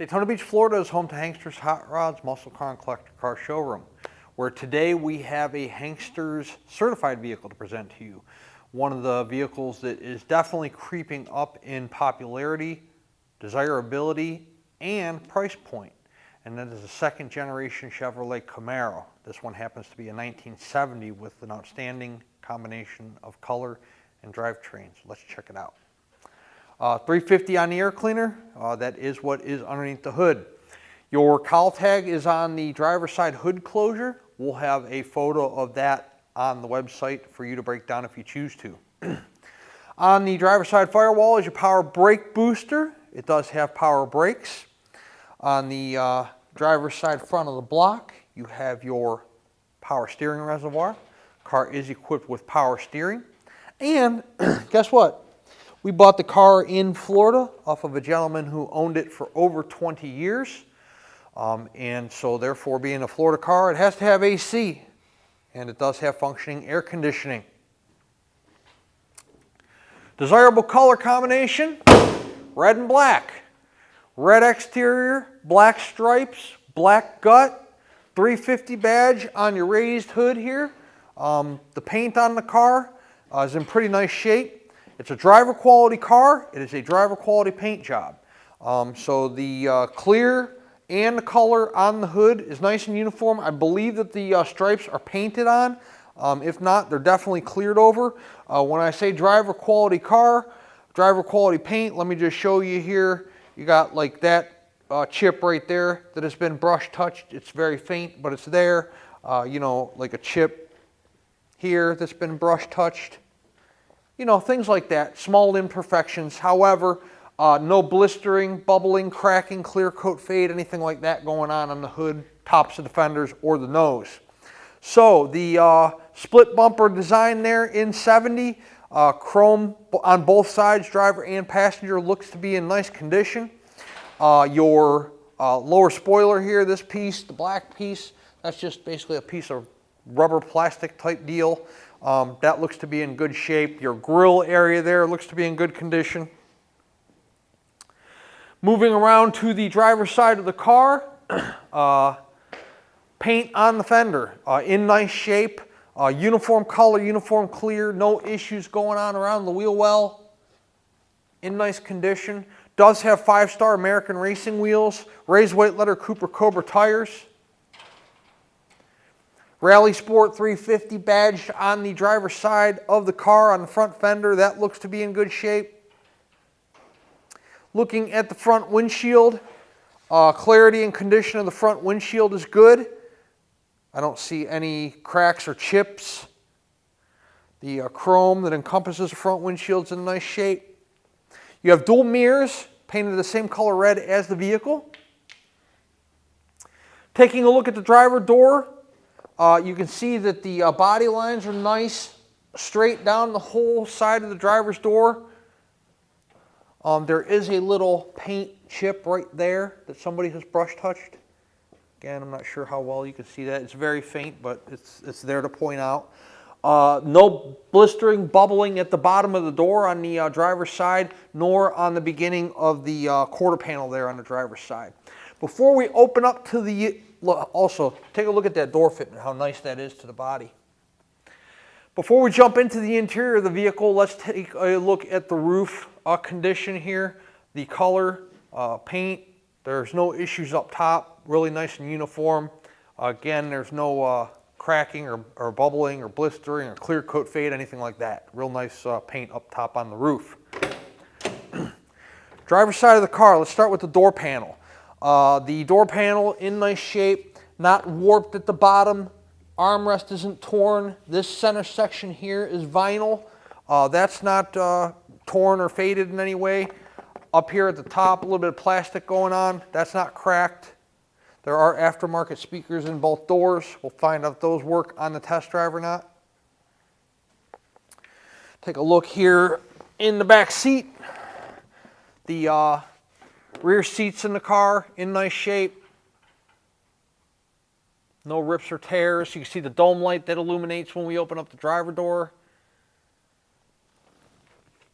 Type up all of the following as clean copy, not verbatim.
Daytona Beach, Florida is home to Hanksters Hot Rods, Muscle Car, and Collector Car Showroom, where today we have a Hanksters certified vehicle to present to you. One of the vehicles that is definitely creeping up in popularity, desirability, and price point. And that is a second generation Chevrolet Camaro. This one happens to be a 1970 with an outstanding combination of color and drivetrain. So let's check it out. 350 on the air cleaner, that is what is underneath the hood. Your cowl tag is on the driver's side hood closure. We'll have a photo of that on the website for you to break down if you choose to. On the driver's side firewall is your power brake booster. It does have power brakes. On the driver's side front of the block, you have your power steering reservoir. Car is equipped with power steering. And guess what? We bought the car in Florida off of a gentleman who owned it for over 20 years. And so therefore, being a Florida car, it has to have AC. And it does have functioning air conditioning. Desirable color combination, red and black. Red exterior, black stripes, black gut, 350 badge on your raised hood here. The paint on the car is in pretty nice shape. It's a driver quality car. It is a driver quality paint job. So the clear and the color on the hood is nice and uniform. I believe that the stripes are painted on. If not, they're definitely cleared over. When I say driver quality car, driver quality paint, let me just show you here. You got like that chip right there that has been brush touched. It's very faint, but it's there. You know, like a chip here that's been brush touched. You know, things like that, small imperfections. However, no blistering, bubbling, cracking, clear coat fade, anything like that going on the hood, tops of the fenders, or the nose. So the split bumper design there in 70, chrome on both sides, driver and passenger, looks to be in nice condition. Your lower spoiler here, this piece, the black piece, that's just basically a piece of rubber plastic type deal. That looks to be in good shape. Your grille area there looks to be in good condition. Moving around to the driver's side of the car, paint on the fender in nice shape. Uniform color, uniform clear, no issues going on around the wheel well. In nice condition. Does have 5-star American Racing wheels, raised weight leather Cooper Cobra tires. Rally Sport 350 badge on the driver's side of the car on the front fender. That looks to be in good shape. Looking at the front windshield, clarity and condition of the front windshield is good. I don't see any cracks or chips. The chrome that encompasses the front windshield's in nice shape. You have dual mirrors painted the same color red as the vehicle. Taking a look at the driver door, you can see that the body lines are nice, straight down the whole side of the driver's door. There is a little paint chip right there that somebody has brush touched. Again, I'm not sure how well you can see that. It's very faint, but it's there to point out. No blistering, bubbling at the bottom of the door on the driver's side, nor on the beginning of the quarter panel there on the driver's side. Before we open up to the also, take a look at that door fitment, how nice that is to the body. Before we jump into the interior of the vehicle, let's take a look at the roof condition here. The color, paint, there's no issues up top, really nice and uniform. Again, there's no cracking or bubbling or blistering or clear coat fade, anything like that. Real nice paint up top on the roof. Driver's side of the car, let's start with the door panel. The door panel in nice shape, not warped at the bottom. Armrest isn't torn. This center section here is vinyl. That's not torn or faded in any way. Up here at the top, a little bit of plastic going on. That's not cracked. There are aftermarket speakers in both doors. We'll find out if those work on the test drive or not. Take a look here in the back seat. The rear seats in the car in nice shape. No rips or tears. You can see the dome light that illuminates when we open up the driver door.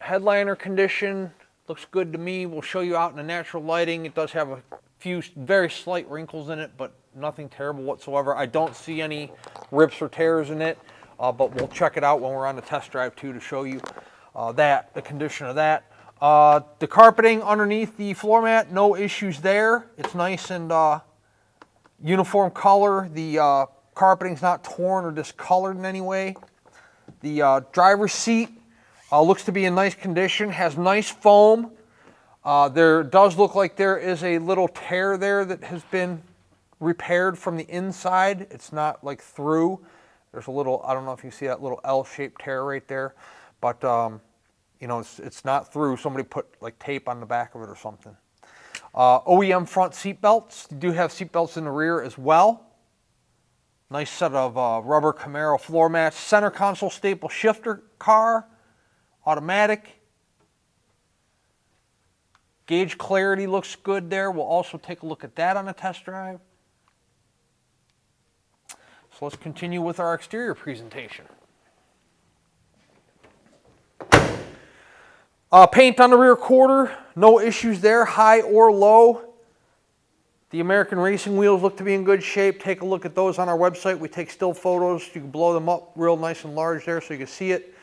Headliner condition looks good to me. We'll show you out in the natural lighting. It does have a few very slight wrinkles in it, but nothing terrible whatsoever. I don't see any rips or tears in it, but we'll check it out when we're on the test drive too to show you the condition of that. The carpeting underneath the floor mat, no issues there. It's nice and uniform color. The carpeting's not torn or discolored in any way. The driver's seat looks to be in nice condition, has nice foam. There does look like there is a little tear there that has been repaired from the inside. It's not like through. There's a little, I don't know if you see that little L-shaped tear right there, but you know, it's not through. Somebody put like tape on the back of it or something. OEM front seat belts. You do have seat belts in the rear as well. Nice set of rubber Camaro floor mats. Center console staple shifter car, automatic. Gauge clarity looks good there. We'll also take a look at that on a test drive. So let's continue with our exterior presentation. Paint on the rear quarter, no issues there, high or low. The American racing wheels look to be in good shape. Take a look at those on our website. We take still photos. You can blow them up real nice and large there so you can see it.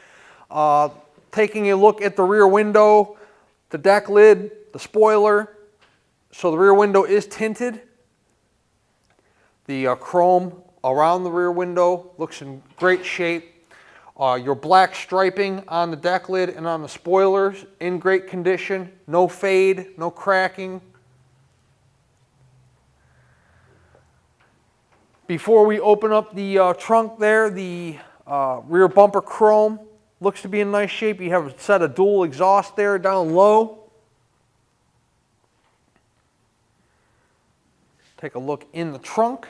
Taking a look at the rear window, the deck lid, the spoiler. So the rear window is tinted. The chrome around the rear window looks in great shape. Your black striping on the deck lid and on the spoilers in great condition. No fade, no cracking. Before we open up the trunk there, the rear bumper chrome looks to be in nice shape. You have a set of dual exhaust there down low. Take a look in the trunk.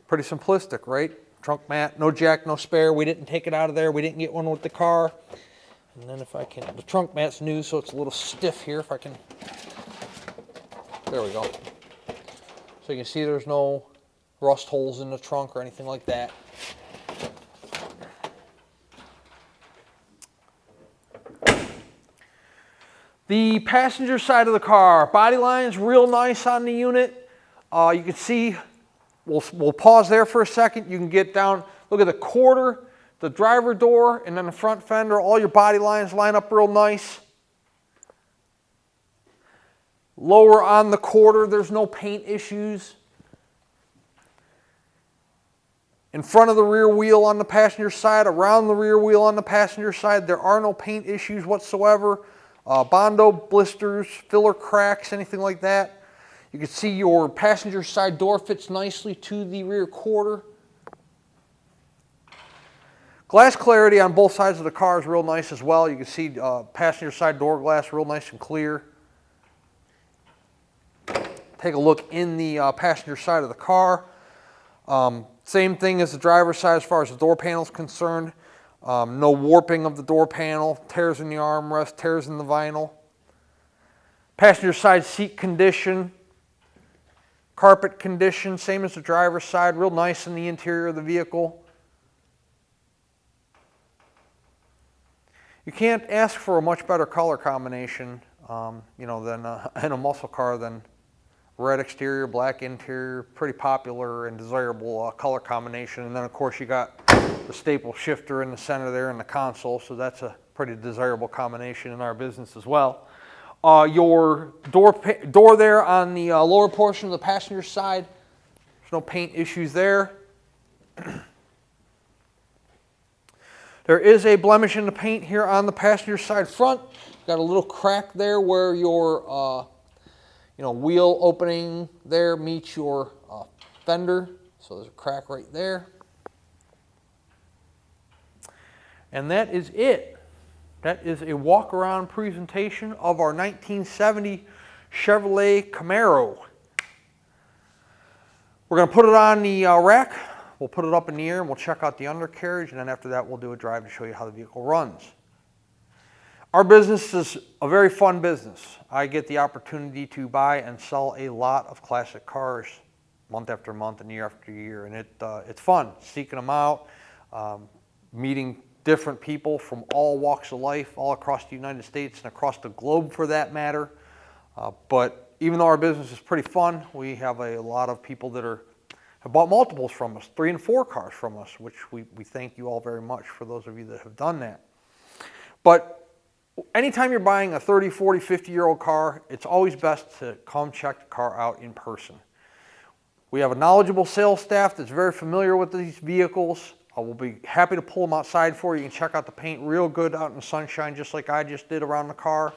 Pretty simplistic, right? Trunk mat, no jack, no spare. We didn't take it out of there. We didn't get one with the car. And then if I can, the trunk mat's new, so it's a little stiff here. If I can, there we go. So you can see there's no rust holes in the trunk or anything like that. The passenger side of the car, body line's real nice on the unit. You can see, we'll pause there for a second. You can get down, look at the quarter, the driver door, and then the front fender. All your body lines line up real nice. Lower on the quarter, there's no paint issues. In front of the rear wheel on the passenger side, around the rear wheel on the passenger side, there are no paint issues whatsoever. Bondo, blisters, filler cracks, anything like that. You can see your passenger side door fits nicely to the rear quarter. Glass clarity on both sides of the car is real nice as well. You can see passenger side door glass real nice and clear. Take a look in the passenger side of the car. Same thing as the driver's side as far as the door panel is concerned. No warping of the door panel, tears in the armrest, tears in the vinyl. Passenger side seat condition, carpet condition, same as the driver's side, real nice in the interior of the vehicle. You can't ask for a much better color combination, you know, than in a muscle car than red exterior, black interior, pretty popular and desirable color combination. And then of course you got the staple shifter in the center there in the console, so that's a pretty desirable combination in our business as well. Your door there on the lower portion of the passenger side, there's no paint issues there. There is a blemish in the paint here on the passenger side front. Got a little crack there where your wheel opening there meets your fender, so there's a crack right there. And that is it. That is a walk-around presentation of our 1970 Chevrolet Camaro. We're going to put it on the rack. We'll put it up in the air and we'll check out the undercarriage, and then after that we'll do a drive to show you how the vehicle runs. Our business is a very fun business. I get the opportunity to buy and sell a lot of classic cars month after month and year after year, and it's fun seeking them out, meeting different people from all walks of life, all across the United States and across the globe for that matter. But even though our business is pretty fun, we have a lot of people that have bought multiples from us, 3 and 4 cars from us, which we thank you all very much for those of you that have done that. But anytime you're buying a 30, 40, 50-year-old car, it's always best to come check the car out in person. We have a knowledgeable sales staff that's very familiar with these vehicles. We'll be happy to pull them outside for you. You can check out the paint real good out in the sunshine, just like I just did around the car.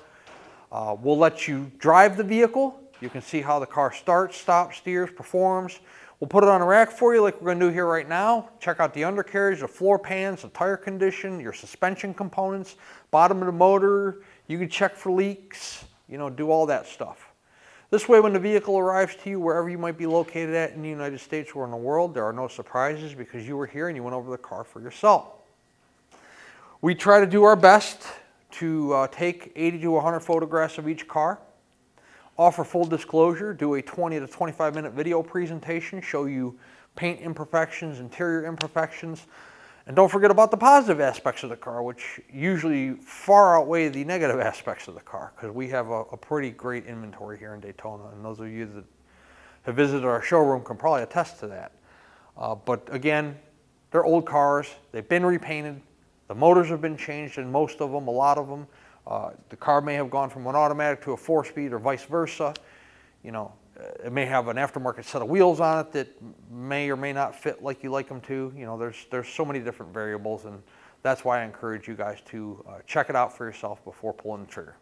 We'll let you drive the vehicle. You can see how the car starts, stops, steers, performs. We'll put it on a rack for you like we're going to do here right now. Check out the undercarriage, the floor pans, the tire condition, your suspension components, bottom of the motor. You can check for leaks, do all that stuff. This way, when the vehicle arrives to you, wherever you might be located at in the United States or in the world, there are no surprises because you were here and you went over the car for yourself. We try to do our best to take 80 to 100 photographs of each car, offer full disclosure, do a 20 to 25 minute video presentation, show you paint imperfections, interior imperfections, and don't forget about the positive aspects of the car, which usually far outweigh the negative aspects of the car, because we have a pretty great inventory here in Daytona, and those of you that have visited our showroom can probably attest to that. But again, they're old cars, they've been repainted, the motors have been changed in most of them, a lot of them. The car may have gone from an automatic to a 4-speed or vice versa. It may have an aftermarket set of wheels on it that may or may not fit like you like them to. There's so many different variables, and that's why I encourage you guys to check it out for yourself before pulling the trigger.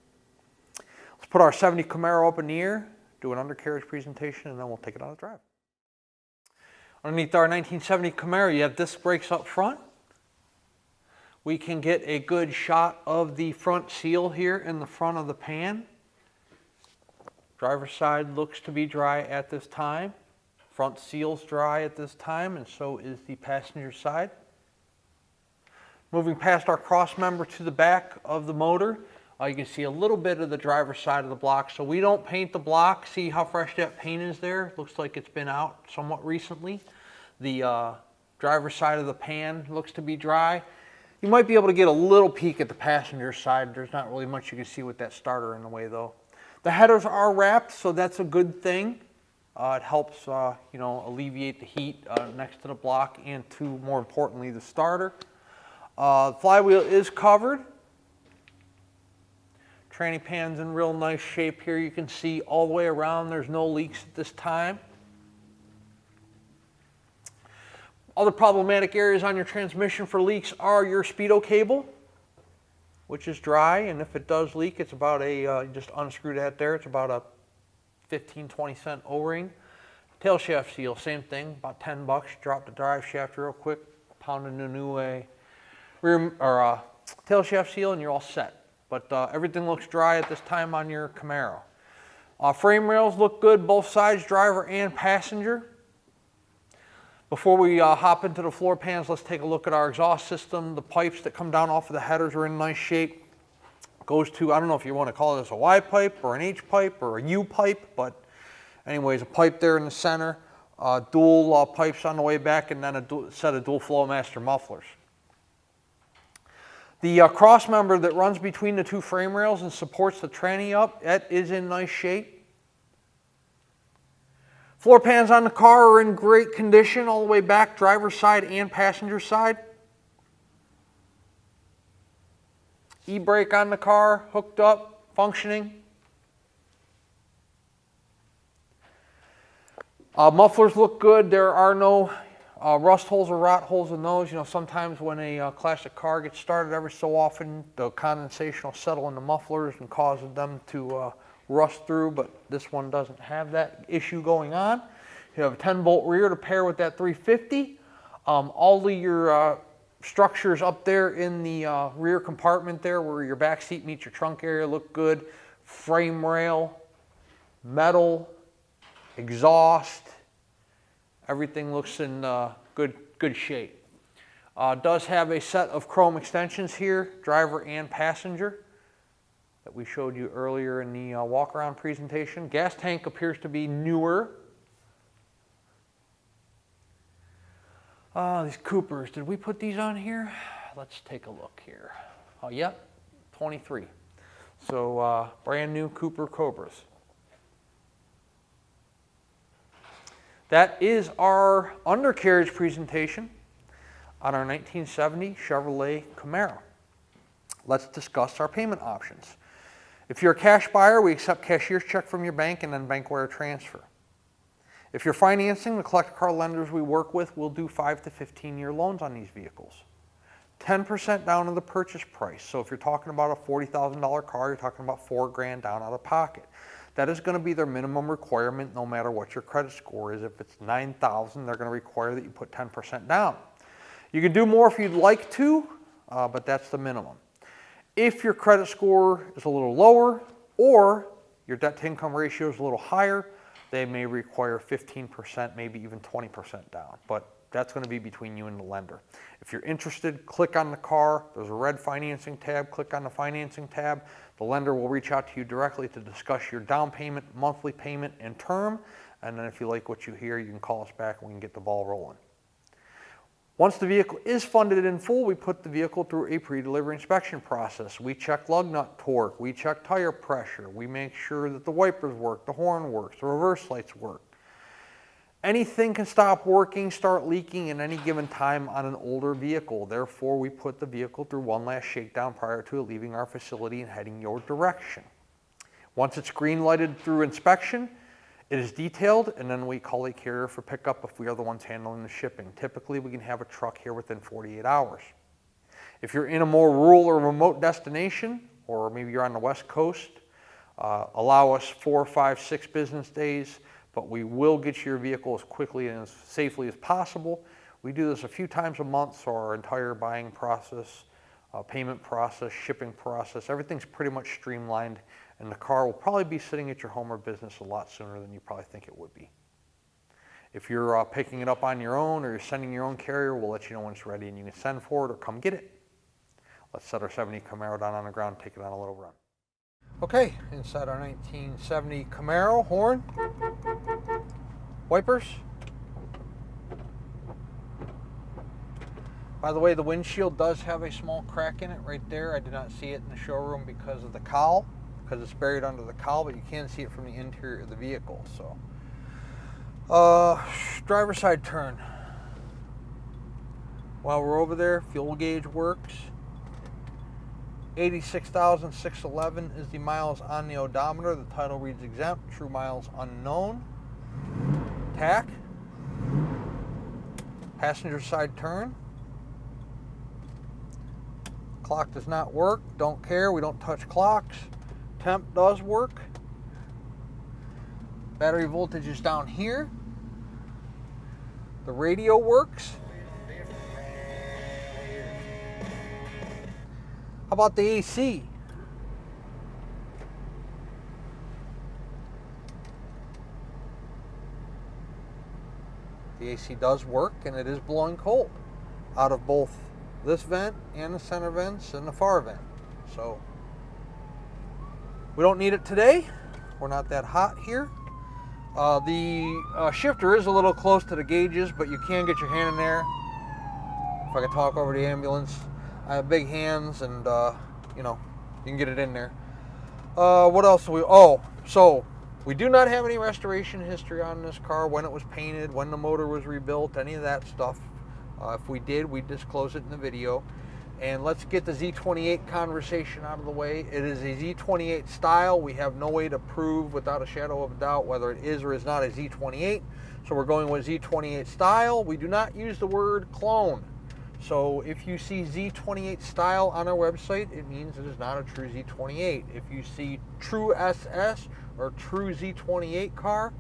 Let's put our 70 Camaro up in the air, do an undercarriage presentation, and then we'll take it on a drive. Underneath our 1970 Camaro, you have disc brakes up front. We can get a good shot of the front seal here in the front of the pan. Driver's side looks to be dry at this time. Front seal's dry at this time, and so is the passenger side. Moving past our cross member to the back of the motor, you can see a little bit of the driver's side of the block. So we don't paint the block. See how fresh that paint is there? Looks like it's been out somewhat recently. The driver's side of the pan looks to be dry. You might be able to get a little peek at the passenger side. There's not really much you can see with that starter in the way though. The headers are wrapped, so that's a good thing. It helps, alleviate the heat next to the block and, more importantly, the starter. The flywheel is covered. Tranny pan's in real nice shape here. You can see all the way around. There's no leaks at this time. Other problematic areas on your transmission for leaks are your speedo cable, which is dry, and if it does leak, it's about just unscrew that there, it's about a 15-20 cent O-ring. Tail shaft seal, same thing, about 10 bucks. Drop the drive shaft real quick, pound a new tail shaft seal, and you're all set. But everything looks dry at this time on your Camaro. Frame rails look good, both sides, driver and passenger. Before we hop into the floor pans, let's take a look at our exhaust system. The pipes that come down off of the headers are in nice shape. Goes to, I don't know if you want to call this a Y pipe or an H pipe or a U pipe, but anyways, a pipe there in the center, dual pipes on the way back, and then a set of dual flow master mufflers. The cross member that runs between the two frame rails and supports the tranny up, that is in nice shape. Floor pans on the car are in great condition all the way back, driver's side and passenger side. E-brake on the car, hooked up, functioning. Mufflers look good. There are no rust holes or rot holes in those. Sometimes when a classic car gets started, every so often the condensation will settle in the mufflers and cause them to rust through, but this one doesn't have that issue going on. You have a 10-bolt rear to pair with that 350. All of your structures up there in the rear compartment there where your back seat meets your trunk area look good. Frame rail, metal, exhaust, everything looks in good shape. Does have a set of chrome extensions here, driver and passenger, that we showed you earlier in the walk-around presentation. Gas tank appears to be newer. These Coopers, did we put these on here? let's take a look here. Oh, yep, 23. So brand new Cooper Cobras. That is our undercarriage presentation on our 1970 Chevrolet Camaro. Let's discuss our payment options. If you're a cash buyer, we accept cashier's check from your bank and then bank wire transfer. If you're financing, the collector car lenders we work with will do 5 to 15-year loans on these vehicles. 10% down on the purchase price. So if you're talking about a $40,000 car, you're talking about $4 grand down out of pocket. That is going to be their minimum requirement no matter what your credit score is. If it's 9,000, they're going to require that you put 10% down. You can do more if you'd like to, but that's the minimum. If your credit score is a little lower or your debt to income ratio is a little higher, they may require 15%, maybe even 20% down, but that's going to be between you and the lender. If you're interested, click on the car. There's a red financing tab. Click on the financing tab. The lender will reach out to you directly to discuss your down payment, monthly payment, and term. And then if you like what you hear, you can call us back and we can get the ball rolling. Once the vehicle is funded in full, we put the vehicle through a pre-delivery inspection process. We check lug nut torque. We check tire pressure. We make sure that the wipers work, the horn works, the reverse lights work. Anything can stop working, start leaking at any given time on an older vehicle. Therefore, we put the vehicle through one last shakedown prior to it leaving our facility and heading your direction. Once it's green lighted through inspection, it is detailed, and then we call a carrier for pickup if we are the ones handling the shipping. Typically, we can have a truck here within 48 hours. If you're in a more rural or remote destination, or maybe you're on the West Coast, allow us 4, 5, 6 business days, but we will get you your vehicle as quickly and as safely as possible. We do this a few times a month, so our entire buying process, payment process, shipping process, everything's pretty much streamlined, and the car will probably be sitting at your home or business a lot sooner than you probably think it would be. If you're picking it up on your own or you're sending your own carrier, we'll let you know when it's ready and you can send for it or come get it. Let's set our 70 Camaro down on the ground and take it on a little run. Okay, inside our 1970 Camaro, horn, wipers. By the way, the windshield does have a small crack in it right there. I did not see it in the showroom because of the cowl, because it's buried under the cowl, but you can see it from the interior of the vehicle. So, driver's side turn. While we're over there, fuel gauge works. 86,611 is the miles on the odometer. The title reads exempt, true miles unknown. Tack. Passenger side turn. Clock does not work. Don't care. We don't touch clocks. Temp does work. Battery voltage is down here. The radio works. How about the AC? The AC does work, and it is blowing cold out of both this vent and the center vents and the far vent. So we don't need it today. We're not that hot here. The shifter is a little close to the gauges, but you can get your hand in there. If I could talk over the ambulance. I have big hands, and you know, you can get it in there. What else do we? Oh, so we do not have any restoration history on this car, when it was painted, when the motor was rebuilt, any of that stuff. If we did, we'd disclose it in the video. And let's get the Z28 conversation out of the way. It is a Z28 style. We have no way to prove without a shadow of a doubt whether it is or is not a Z28. So we're going with Z28 style. We do not use the word clone. So if you see Z28 style on our website, it means it is not a true Z28. If you see true SS or true Z28 car,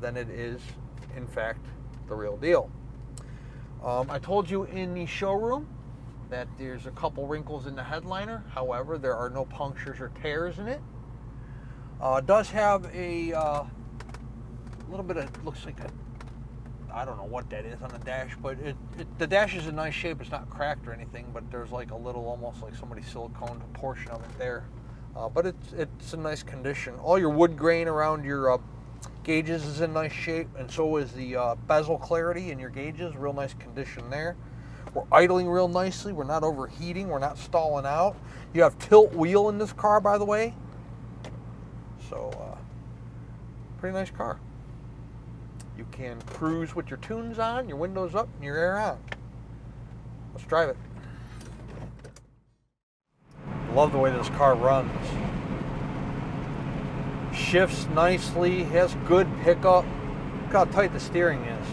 then it is, in fact, the real deal. I told you in the showroom that there's a couple wrinkles in the headliner. However, there are no punctures or tears in it. It does have a little bit of, looks like a, I don't know what that is on the dash, but the dash is in nice shape. It's not cracked or anything, but there's like a little, almost like somebody siliconed a portion of it there. But it's in nice condition. All your wood grain around your gauges is in nice shape, and so is the bezel clarity in your gauges. Real nice condition there. We're idling real nicely. We're not overheating. We're not stalling out. You have tilt wheel in this car, by the way. So, pretty nice car. You can cruise with your tunes on, your windows up, and your air on. Let's drive it. Love the way this car runs. Shifts nicely, has good pickup. Look how tight the steering is.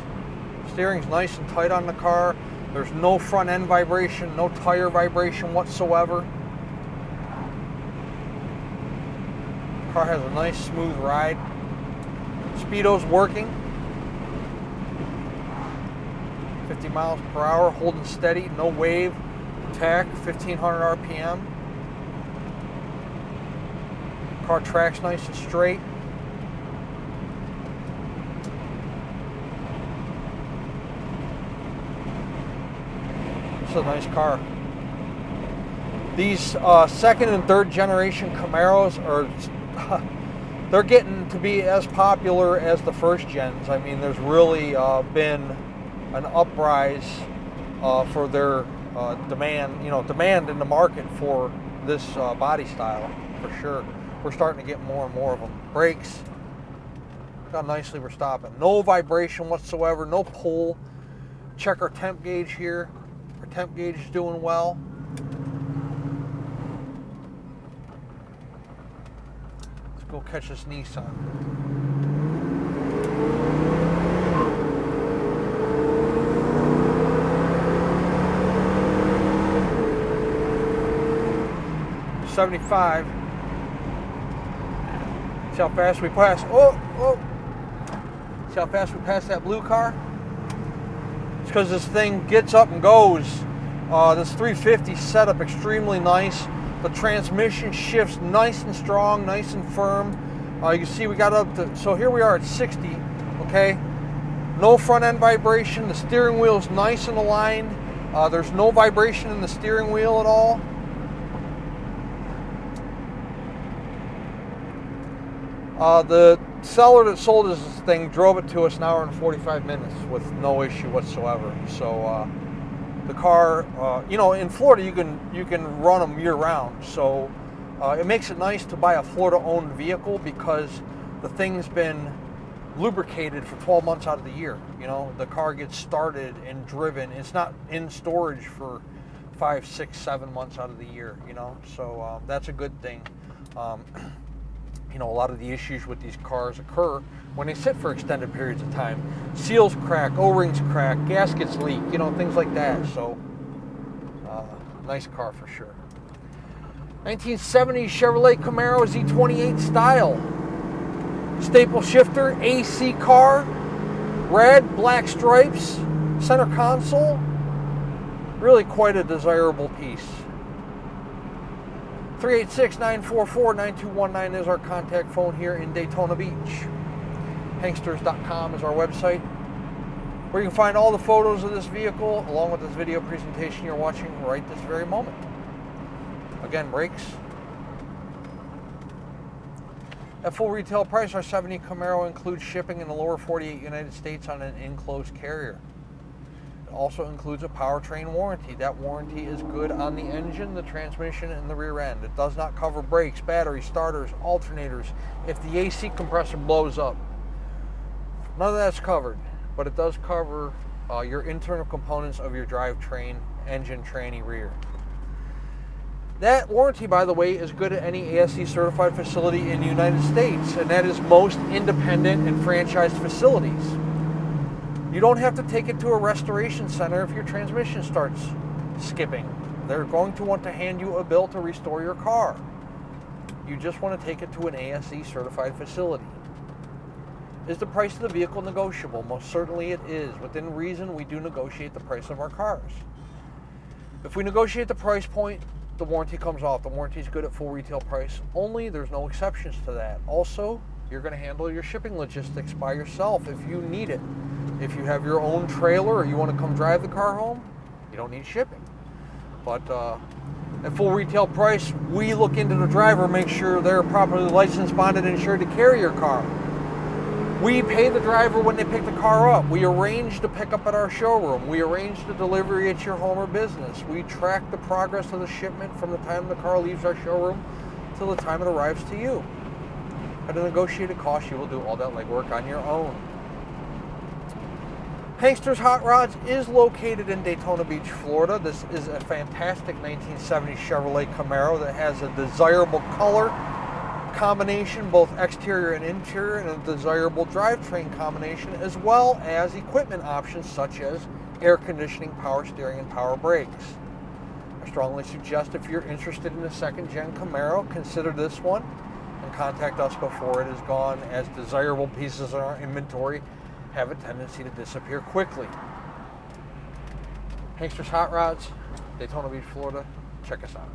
Steering's nice and tight on the car. There's no front end vibration, no tire vibration whatsoever. Car has a nice smooth ride. Speedo's working. 50 miles per hour, holding steady, no wave, tach, 1500 RPM. Car tracks nice and straight. It's a nice car. These second and third generation Camaros they're getting to be as popular as the first gens. I mean, there's really been an uprise for their demand in the market for this body style, for sure. We're starting to get more and more of them. Brakes, look how nicely we're stopping. No vibration whatsoever, no pull. Check our temp gauge here. Our temp gauge is doing well. Let's go catch this Nissan. $75. See how fast we pass. Oh! See how fast we pass that blue car? It's because this thing gets up and goes. This 350 set up extremely nice. The transmission shifts nice and strong, nice and firm. You can see we got up to, so here we are at 60, okay? No front end vibration. The steering wheel's nice and aligned. There's no vibration in the steering wheel at all. The seller that sold us this thing drove it to us an hour and 45 minutes with no issue whatsoever. So the car, in Florida you can run them year round. So it makes it nice to buy a Florida-owned vehicle because the thing's been lubricated for 12 months out of the year. You know, the car gets started and driven. It's not in storage for 5, 6, 7 months out of the year. You know, so that's a good thing. A lot of the issues with these cars occur when they sit for extended periods of time. Seals crack, O-rings crack, gaskets leak, things like that. So, nice car for sure. 1970 Chevrolet Camaro Z28 style. Staple shifter, AC car, red, black stripes, center console. Really quite a desirable piece. 386-944-9219 is our contact phone here in Daytona Beach. Hanksters.com is our website, where you can find all the photos of this vehicle along with this video presentation you're watching right this very moment. Again, brakes. At full retail price, our 70 Camaro includes shipping in the lower 48 United States on an enclosed carrier. It also includes a powertrain warranty. That warranty is good on the engine, the transmission, and the rear end. It does not cover brakes, batteries, starters, alternators, if the AC compressor blows up. None of that's covered, but it does cover your internal components of your drivetrain, engine, tranny, rear. That warranty, by the way, is good at any ASE certified facility in the United States, and that is most independent and franchised facilities. You don't have to take it to a restoration center if your transmission starts skipping. They're going to want to hand you a bill to restore your car. You just want to take it to an ASE certified facility. Is the price of the vehicle negotiable? Most certainly it is. Within reason, we do negotiate the price of our cars. If we negotiate the price point, the warranty comes off. The warranty is good at full retail price only. There's no exceptions to that. Also, you're going to handle your shipping logistics by yourself if you need it. If you have your own trailer or you want to come drive the car home, you don't need shipping. But at full retail price, we look into the driver, make sure they're properly licensed, bonded, and insured to carry your car. We pay the driver when they pick the car up. We arrange the pickup at our showroom. We arrange the delivery at your home or business. We track the progress of the shipment from the time the car leaves our showroom till the time it arrives to you. At a negotiated cost, you will do all that legwork on your own. Hanksters Hot Rods is located in Daytona Beach, Florida. This is a fantastic 1970 Chevrolet Camaro that has a desirable color combination, both exterior and interior, and a desirable drivetrain combination, as well as equipment options such as air conditioning, power steering, and power brakes. I strongly suggest if you're interested in a second-gen Camaro, consider this one and contact us before it is gone, as desirable pieces in our inventory have a tendency to disappear quickly. Hanksters Hot Rods, Daytona Beach, Florida. Check us out.